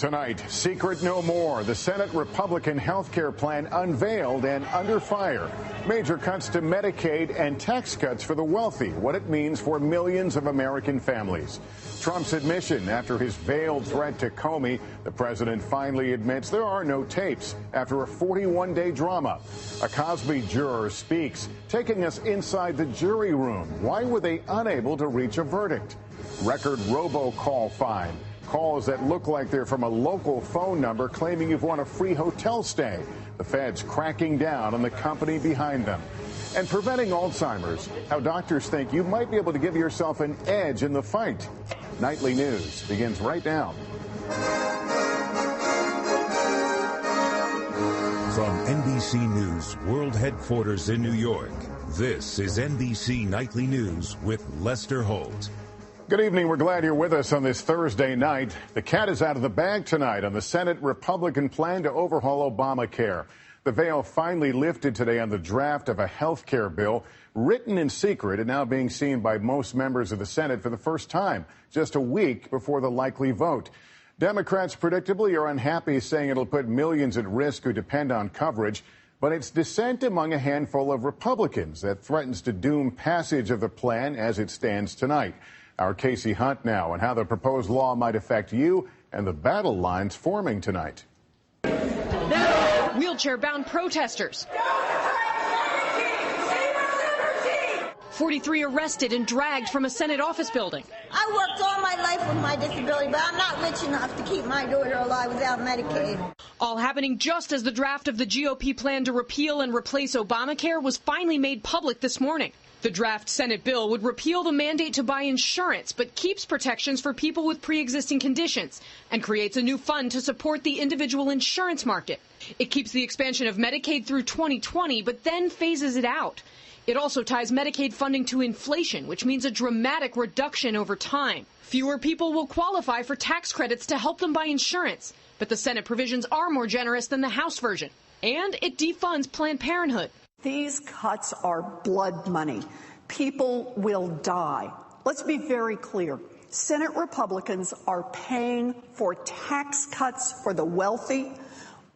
Tonight, secret no more. The Senate Republican health care plan unveiled and under fire. Major cuts to Medicaid and tax cuts for the wealthy. What it means for millions of American families. Trump's admission after his veiled threat to Comey. The president finally admits there are no tapes after a 41-day drama. A Cosby juror speaks, taking us inside the jury room. Why were they unable to reach a verdict? Record robocall fine. Calls that look like they're from a local phone number claiming you've won a free hotel stay. The feds cracking down on the company behind them. And preventing Alzheimer's, how doctors think you might be able to give yourself an edge in the fight. Nightly News begins right now. From NBC News World Headquarters in New York, this is NBC Nightly News with Lester Holt. Good evening. We're glad you're with us on this Thursday night. The cat is out of the bag tonight on the Senate Republican plan to overhaul Obamacare. The veil finally lifted today on the draft of a health care bill written in secret and now being seen by most members of the Senate for the first time, just a week before the likely vote. Democrats predictably are unhappy, saying it'll put millions at risk who depend on coverage. But it's dissent among a handful of Republicans that threatens to doom passage of the plan as it stands tonight. Our Casey Hunt now, and how the proposed law might affect you and the battle lines forming tonight. Wheelchair-bound protesters. 43 arrested and dragged from a Senate office building. I worked all my life with my disability, but I'm not rich enough to keep my daughter alive without Medicaid. All happening just as the draft of the GOP plan to repeal and replace Obamacare was finally made public this morning. The draft Senate bill would repeal the mandate to buy insurance, but keeps protections for people with pre-existing conditions and creates a new fund to support the individual insurance market. It keeps the expansion of Medicaid through 2020, but then phases it out. It also ties Medicaid funding to inflation, which means a dramatic reduction over time. Fewer people will qualify for tax credits to help them buy insurance, but the Senate provisions are more generous than the House version. And it defunds Planned Parenthood. These cuts are blood money. People will die. Let's be very clear. Senate Republicans are paying for tax cuts for the wealthy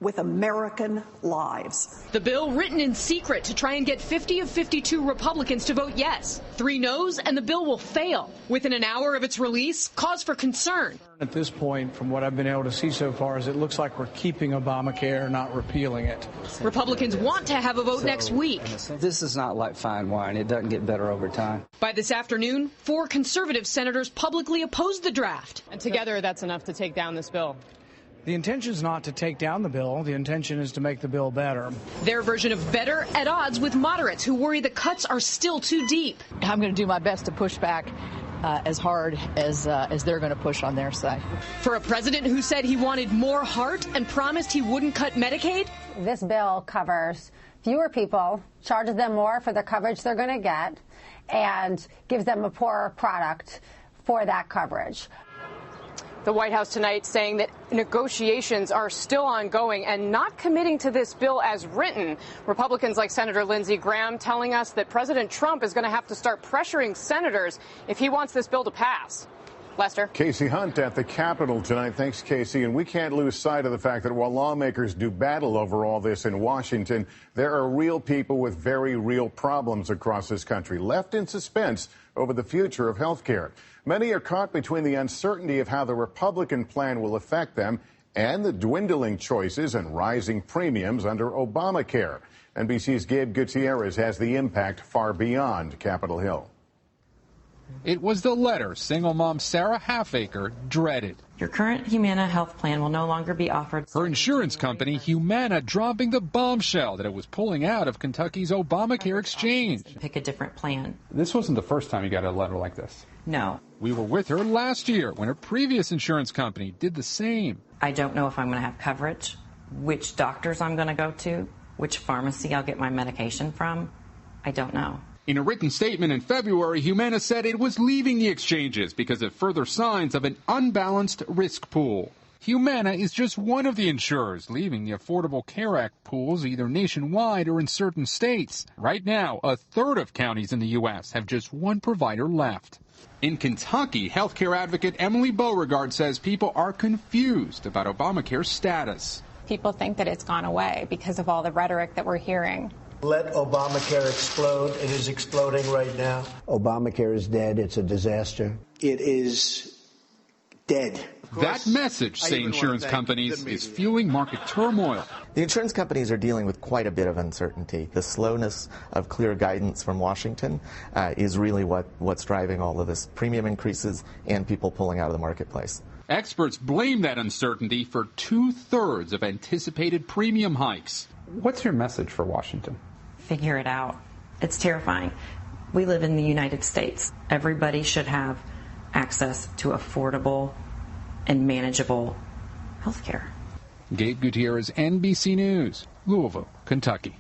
with American lives. The bill written in secret to try and get 50 of 52 Republicans to vote yes. 3 noes and the bill will fail. Within an hour of its release, cause for concern. At this point, from what I've been able to see so far, is it looks like we're keeping Obamacare, not repealing it. Republicans want to have a vote next week. This is not like fine wine. It doesn't get better over time. By this afternoon, 4 conservative senators publicly opposed the draft. And together, that's enough to take down this bill. The intention is not to take down the bill. The intention is to make the bill better. Their version of better at odds with moderates who worry the cuts are still too deep. I'm going to do my best to push back as hard as they're going to push on their side. For a president who said he wanted more heart and promised he wouldn't cut Medicaid? This bill covers fewer people, charges them more for the coverage they're going to get, and gives them a poorer product for that coverage. The White House tonight saying that negotiations are still ongoing and not committing to this bill as written. Republicans like Senator Lindsey Graham telling us that President Trump is going to have to start pressuring senators if he wants this bill to pass. Lester. Casey Hunt at the Capitol tonight. Thanks, Casey. And we can't lose sight of the fact that while lawmakers do battle over all this in Washington, there are real people with very real problems across this country left in suspense over the future of health care. Many are caught between the uncertainty of how the Republican plan will affect them and the dwindling choices and rising premiums under Obamacare. NBC's Gabe Gutierrez has the impact far beyond Capitol Hill. It was the letter single mom Sarah Halfacre dreaded. Your current Humana health plan will no longer be offered. Her insurance company, Humana, dropping the bombshell that it was pulling out of Kentucky's Obamacare exchange. Pick a different plan. This wasn't the first time you got a letter like this. No. We were with her last year when her previous insurance company did the same. I don't know if I'm going to have coverage, which doctors I'm going to go to, which pharmacy I'll get my medication from. I don't know. In a written statement in February, Humana said it was leaving the exchanges because of further signs of an unbalanced risk pool. Humana is just one of the insurers leaving the Affordable Care Act pools either nationwide or in certain states. Right now, a third of counties in the U.S. have just one provider left. In Kentucky, healthcare advocate Emily Beauregard says people are confused about Obamacare's status. People think that it's gone away because of all the rhetoric that we're hearing. Let Obamacare explode. It is exploding right now. Obamacare is dead. It's a disaster. It is dead. That message, say insurance companies, is fueling market turmoil. The insurance companies are dealing with quite a bit of uncertainty. The slowness of clear guidance from Washington is really what's driving all of this premium increases and people pulling out of the marketplace. Experts blame that uncertainty for 2/3 of anticipated premium hikes. What's your message for Washington? Figure it out. It's terrifying. We live in the United States. Everybody should have access to affordable and manageable health care. Gabe Gutierrez, NBC News, Louisville, Kentucky.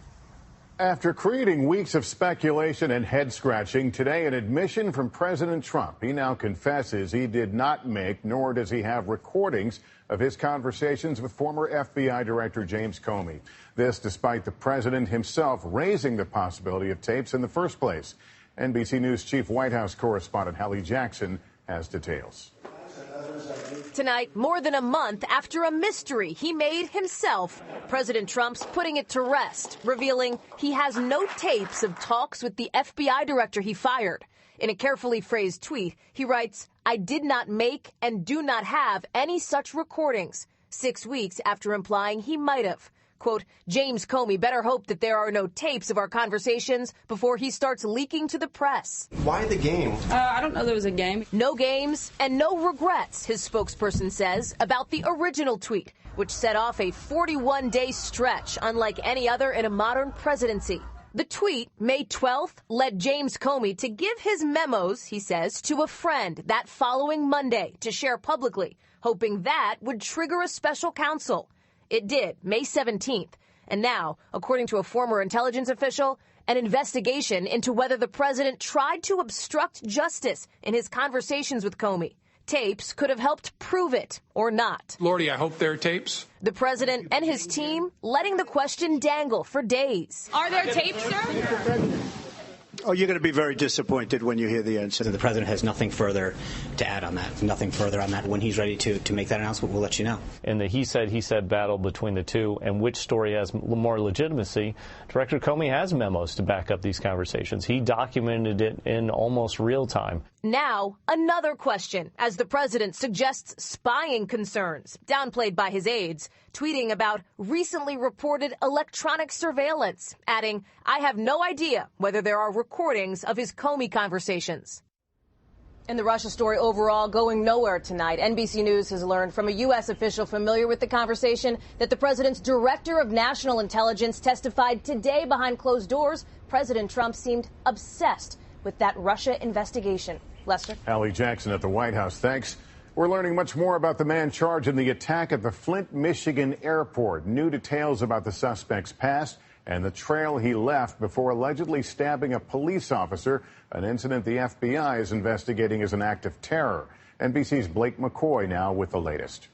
After creating weeks of speculation and head-scratching, today an admission from President Trump. He now confesses he did not make, nor does he have recordings of his conversations with former FBI Director James Comey. This despite the president himself raising the possibility of tapes in the first place. NBC News Chief White House correspondent Hallie Jackson has details. Tonight, more than a month after a mystery he made himself, President Trump's putting it to rest, revealing he has no tapes of talks with the FBI director he fired. In a carefully phrased tweet, he writes, "I did not make and do not have any such recordings," 6 weeks after implying he might have. Quote, James Comey better hope that there are no tapes of our conversations before he starts leaking to the press. Why the game? I don't know there was a game. No games and no regrets, his spokesperson says, about the original tweet, which set off a 41-day stretch unlike any other in a modern presidency. The tweet, May 12th, led James Comey to give his memos, he says, to a friend that following Monday to share publicly, hoping that would trigger a special counsel. It did, May 17th. And now, according to a former intelligence official, an investigation into whether the president tried to obstruct justice in his conversations with Comey. Tapes could have helped prove it or not. Lordy, I hope there are tapes. The president and his team letting the question dangle for days. Are there tapes, sir? Oh, you're going to be very disappointed when you hear the answer. The president has nothing further to add on that, nothing further on that. When he's ready to make that announcement, we'll let you know. In the he said battle between the two and which story has more legitimacy, Director Comey has memos to back up these conversations. He documented it in almost real time. Now, another question, as the president suggests spying concerns, downplayed by his aides, tweeting about recently reported electronic surveillance, adding, I have no idea whether there are recordings of his Comey conversations. In the Russia story overall, going nowhere tonight, NBC News has learned from a U.S. official familiar with the conversation that the president's director of national intelligence testified today behind closed doors. President Trump seemed obsessed with that Russia investigation. Lester? Hallie Jackson at the White House. Thanks. We're learning much more about the man charged in the attack at the Flint, Michigan airport. New details about the suspect's past and the trail he left before allegedly stabbing a police officer, an incident the FBI is investigating as an act of terror. NBC's Blake McCoy now with the latest.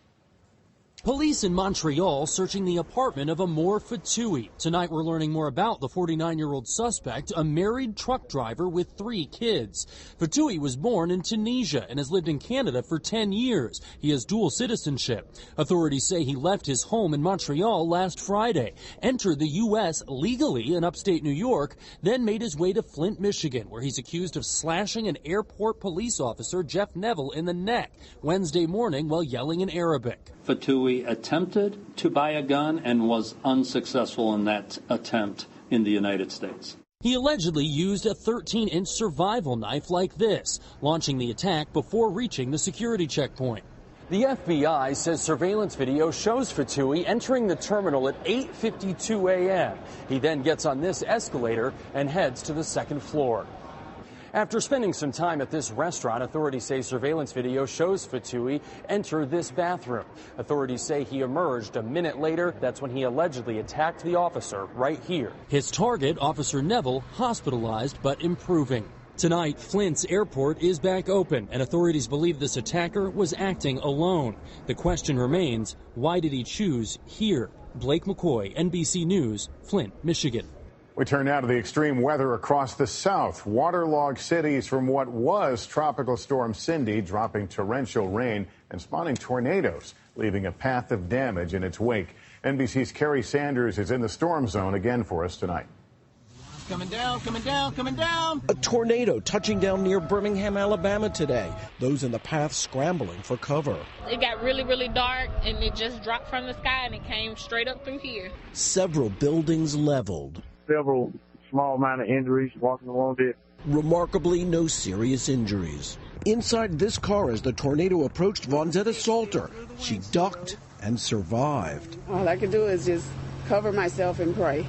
Police in Montreal searching the apartment of Amor Fatui. Tonight we're learning more about the 49-year-old suspect, a married truck driver with 3 kids. Fatui was born in Tunisia and has lived in Canada for 10 years. He has dual citizenship. Authorities say he left his home in Montreal last Friday, entered the U.S. legally in upstate New York, then made his way to Flint, Michigan, where he's accused of slashing an airport police officer, Jeff Neville, in the neck Wednesday morning while yelling in Arabic. Fatui attempted to buy a gun and was unsuccessful in that attempt in the United States. He allegedly used a 13-inch survival knife like this, launching the attack before reaching the security checkpoint. The FBI says surveillance video shows Fatui entering the terminal at 8:52 a.m. He then gets on this escalator and heads to the second floor. After spending some time at this restaurant, authorities say surveillance video shows Fatui enter this bathroom. Authorities say he emerged a minute later. That's when he allegedly attacked the officer right here. His target, Officer Neville, hospitalized but improving. Tonight, Flint's airport is back open, and authorities believe this attacker was acting alone. The question remains, why did he choose here? Blake McCoy, NBC News, Flint, Michigan. We turn now to the extreme weather across the South. Waterlogged cities from what was Tropical Storm Cindy dropping torrential rain and spawning tornadoes, leaving a path of damage in its wake. NBC's Kerry Sanders is in the storm zone again for us tonight. Coming down, coming down, coming down. A tornado touching down near Birmingham, Alabama today. Those in the path scrambling for cover. It got really, really dark, and it just dropped from the sky, and it came straight up through here. Several buildings leveled. Several small amount of injuries, walking along it. Remarkably, no serious injuries. Inside this car as the tornado approached, Vonzetta Salter. She ducked and survived. All I could do is just cover myself and pray.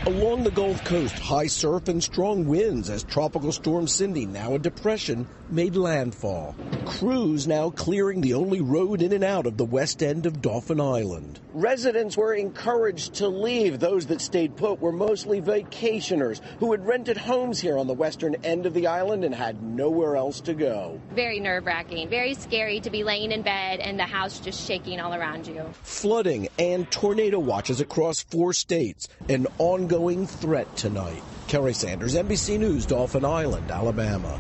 Along the Gulf Coast, high surf and strong winds as Tropical Storm Cindy, now a depression, made landfall. Crews now clearing the only road in and out of the west end of Dauphin Island. Residents were encouraged to leave. Those that stayed put were mostly vacationers who had rented homes here on the western end of the island and had nowhere else to go. Very nerve-wracking, very scary to be laying in bed and the house just shaking all around you. Flooding and tornado watches across 4 states, an ongoing threat tonight. Kerry Sanders, NBC News, Dauphin Island, Alabama.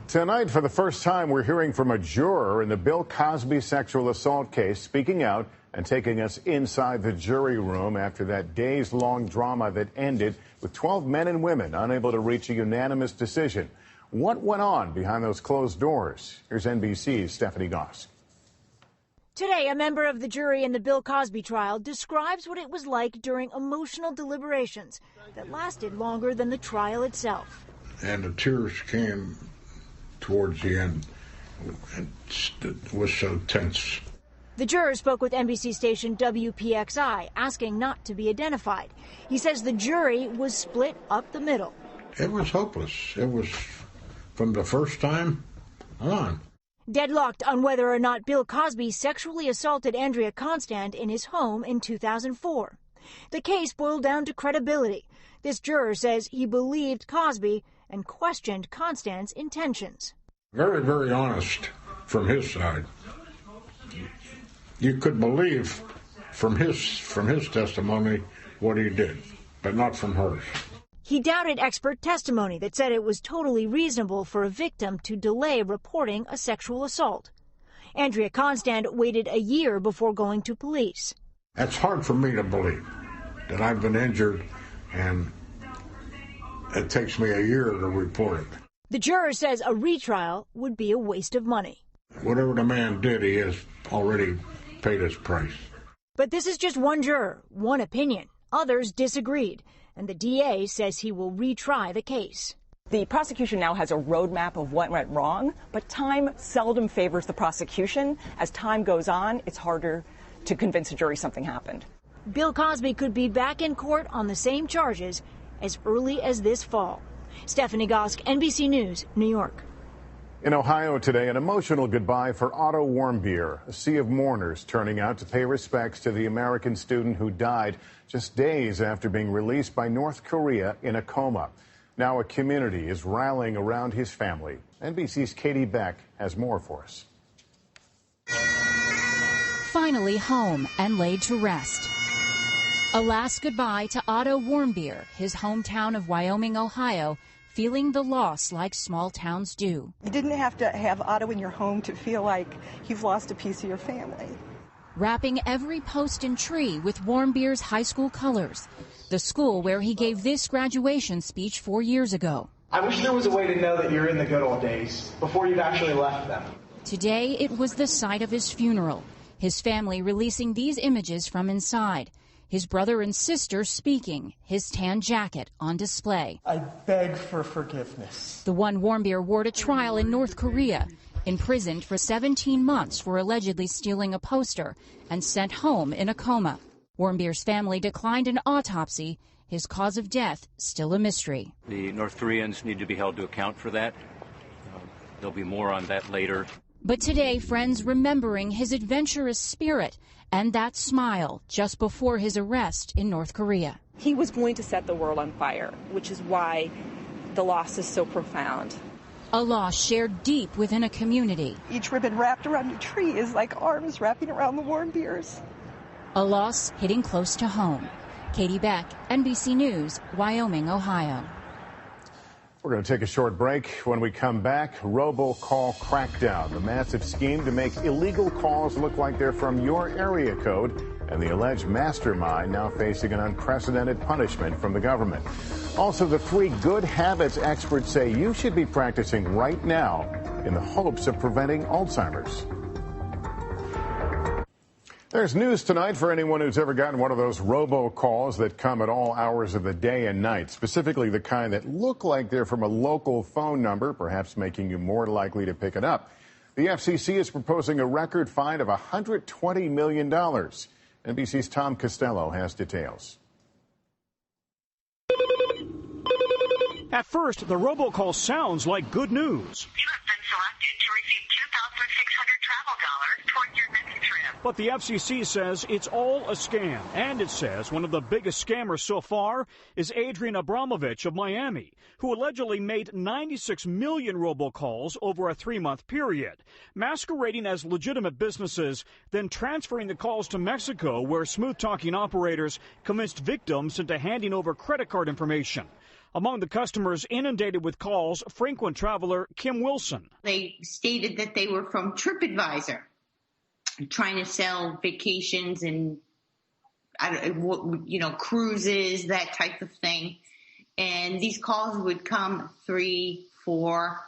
Tonight, for the first time, we're hearing from a juror in the Bill Cosby sexual assault case, speaking out and taking us inside the jury room after that days-long drama that ended with 12 men and women unable to reach a unanimous decision. What went on behind those closed doors? Here's NBC's Stephanie Goss. Today, a member of the jury in the Bill Cosby trial describes what it was like during emotional deliberations that lasted longer than the trial itself. And the tears came towards the end. It was so tense. The juror spoke with NBC station WPXI, asking not to be identified. He says the jury was split up the middle. It was hopeless. It was from the first time on. Deadlocked on whether or not Bill Cosby sexually assaulted Andrea Constand in his home in 2004. The case boiled down to credibility. This juror says he believed Cosby and questioned Constand's intentions. Very, very honest from his side. You could believe from his testimony what he did, but not from hers. He doubted expert testimony that said it was totally reasonable for a victim to delay reporting a sexual assault. Andrea Constand waited a year before going to police. It's hard for me to believe that I've been injured and it takes me a year to report it. The juror says a retrial would be a waste of money. Whatever the man did, he has already paid his price. But this is just one juror, one opinion. Others disagreed, and the DA says he will retry the case. The prosecution now has a roadmap of what went wrong, but time seldom favors the prosecution. As time goes on, it's harder to convince a jury something happened. Bill Cosby could be back in court on the same charges as early as this fall. Stephanie Gosk, NBC News, New York. In Ohio today, an emotional goodbye for Otto Warmbier. A sea of mourners turning out to pay respects to the American student who died just days after being released by North Korea in a coma. Now a community is rallying around his family. NBC's Katie Beck has more for us. Finally home and laid to rest. A last goodbye to Otto Warmbier, his hometown of Wyoming, Ohio, feeling the loss like small towns do. You didn't have to have Otto in your home to feel like you've lost a piece of your family. Wrapping every post and tree with Warmbier's high school colors, the school where he gave this graduation speech 4 years ago. I wish there was a way to know that you're in the good old days before you've actually left them. Today, it was the site of his funeral, his family releasing these images from inside. His brother and sister speaking, his tan jacket on display. I beg for forgiveness. The one Warmbier wore to trial in North Korea, imprisoned for 17 months for allegedly stealing a poster and sent home in a coma. Warmbier's family declined an autopsy. His cause of death still a mystery. The North Koreans need to be held to account for that. There'll be more on that later. But today, friends remembering his adventurous spirit and that smile just before his arrest in North Korea. He was going to set the world on fire, which is why the loss is so profound. A loss shared deep within a community. Each ribbon wrapped around a tree is like arms wrapping around the Warmbiers. A loss hitting close to home. Katie Beck, NBC News, Wyoming, Ohio. We're going to take a short break. When we come back, robocall crackdown, the massive scheme to make illegal calls look like they're from your area code, and the alleged mastermind now facing an unprecedented punishment from the government. Also, the 3 good habits experts say you should be practicing right now in the hopes of preventing Alzheimer's. There's news tonight for anyone who's ever gotten one of those robocalls that come at all hours of the day and night, specifically the kind that look like they're from a local phone number, perhaps making you more likely to pick it up. The FCC is proposing a record fine of $120 million. NBC's Tom Costello has details. At first, the robocall sounds like good news. You have been selected to receive $2,600 travel dollars toward your next trip. But the FCC says it's all a scam. And it says one of the biggest scammers so far is Adrian Abramovich of Miami, who allegedly made 96 million robocalls over a 3-month period, masquerading as legitimate businesses, then transferring the calls to Mexico, where smooth-talking operators convinced victims into handing over credit card information. Among the customers inundated with calls, frequent traveler Kim Wilson. They stated that they were from TripAdvisor, trying to sell vacations and, cruises, that type of thing. And these calls would come 3, 4,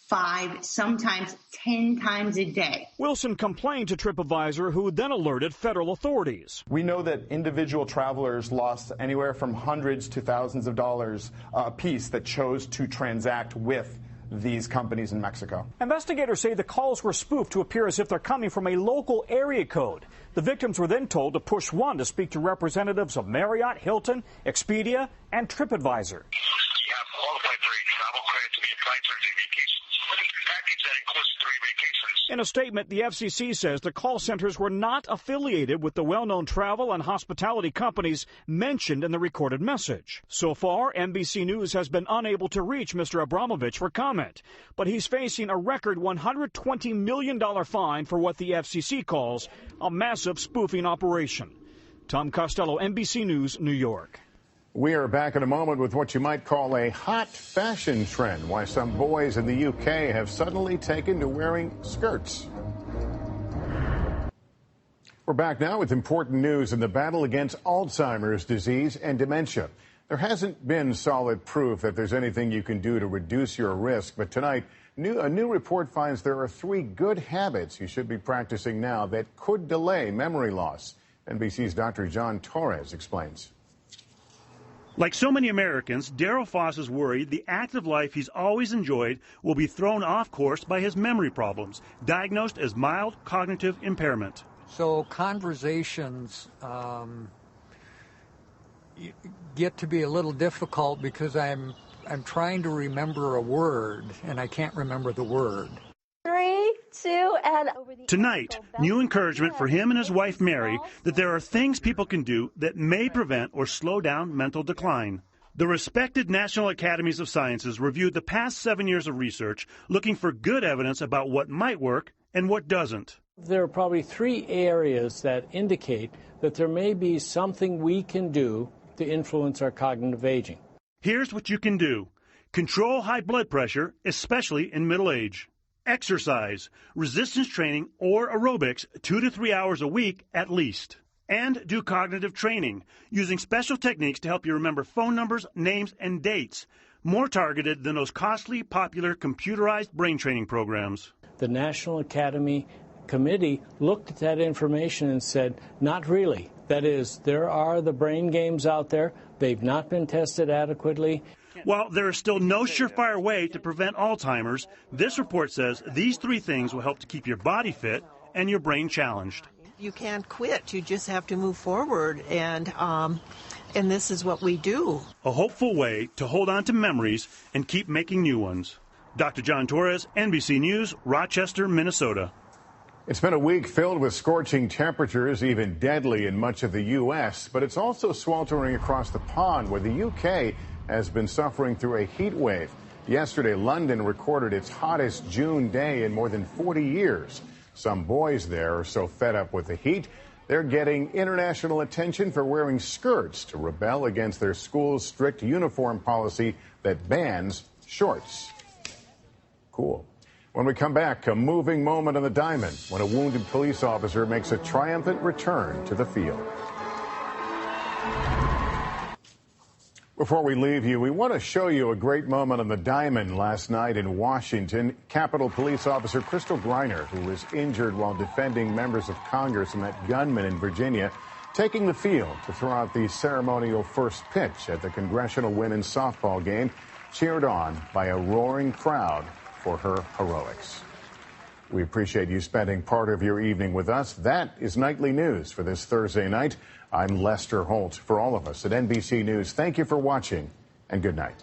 5, sometimes 10 times a day. Wilson complained to TripAdvisor, who then alerted federal authorities. We know that individual travelers lost anywhere from hundreds to thousands of dollars a piece that chose to transact with these companies in Mexico. Investigators say the calls were spoofed to appear as if they're coming from a local area code. The victims were then told to push 1 to speak to representatives of Marriott, Hilton, Expedia, and TripAdvisor. You have qualified for a travel credit to be applied towards a vacation package that includes 3 vacations. In a statement, the FCC says the call centers were not affiliated with the well-known travel and hospitality companies mentioned in the recorded message. So far, NBC News has been unable to reach Mr. Abramovich for comment, but he's facing a record $120 million fine for what the FCC calls a massive spoofing operation. Tom Costello, NBC News, New York. We are back in a moment with what you might call a hot fashion trend, why some boys in the UK have suddenly taken to wearing skirts. We're back now with important news in the battle against Alzheimer's disease and dementia. There hasn't been solid proof that there's anything you can do to reduce your risk, but tonight, a new report finds there are 3 good habits you should be practicing now that could delay memory loss. NBC's Dr. John Torres explains. Like so many Americans, Darryl Foss is worried the active life he's always enjoyed will be thrown off course by his memory problems, diagnosed as mild cognitive impairment. So conversations get to be a little difficult because I'm trying to remember a word and I can't remember the word. 3, 2, and tonight, new encouragement for him and his wife Mary that there are things people can do that may prevent or slow down mental decline. The respected National Academies of Sciences reviewed the past 7 years of research looking for good evidence about what might work and what doesn't. There are probably 3 areas that indicate that there may be something we can do to influence our cognitive aging. Here's what you can do. Control high blood pressure, especially in middle age. Exercise, resistance training, or aerobics 2 to 3 hours a week at least. And do cognitive training, using special techniques to help you remember phone numbers, names, and dates, more targeted than those costly, popular, computerized brain training programs. The National Academy Committee looked at that information and said, not really. That is, there are the brain games out there. They've not been tested adequately. While there is still no surefire way to prevent Alzheimer's, this report says these 3 things will help to keep your body fit and your brain challenged. You can't quit. You just have to move forward, and this is what we do. A hopeful way to hold on to memories and keep making new ones. Dr. John Torres, NBC News, Rochester, Minnesota. It's been a week filled with scorching temperatures, even deadly in much of the U.S., but it's also sweltering across the pond where the U.K. has been suffering through a heat wave. Yesterday, London recorded its hottest June day in more than 40 years. Some boys there are so fed up with the heat, they're getting international attention for wearing skirts to rebel against their school's strict uniform policy that bans shorts. Cool. When we come back, a moving moment on the diamond when a wounded police officer makes a triumphant return to the field. Before we leave you, we want to show you a great moment on the diamond last night in Washington. Capitol Police Officer Crystal Griner, who was injured while defending members of Congress and that gunman in Virginia, taking the field to throw out the ceremonial first pitch at the Congressional Women's Softball game, cheered on by a roaring crowd for her heroics. We appreciate you spending part of your evening with us. That is Nightly News for this Thursday night. I'm Lester Holt. For all of us at NBC News, thank you for watching and good night.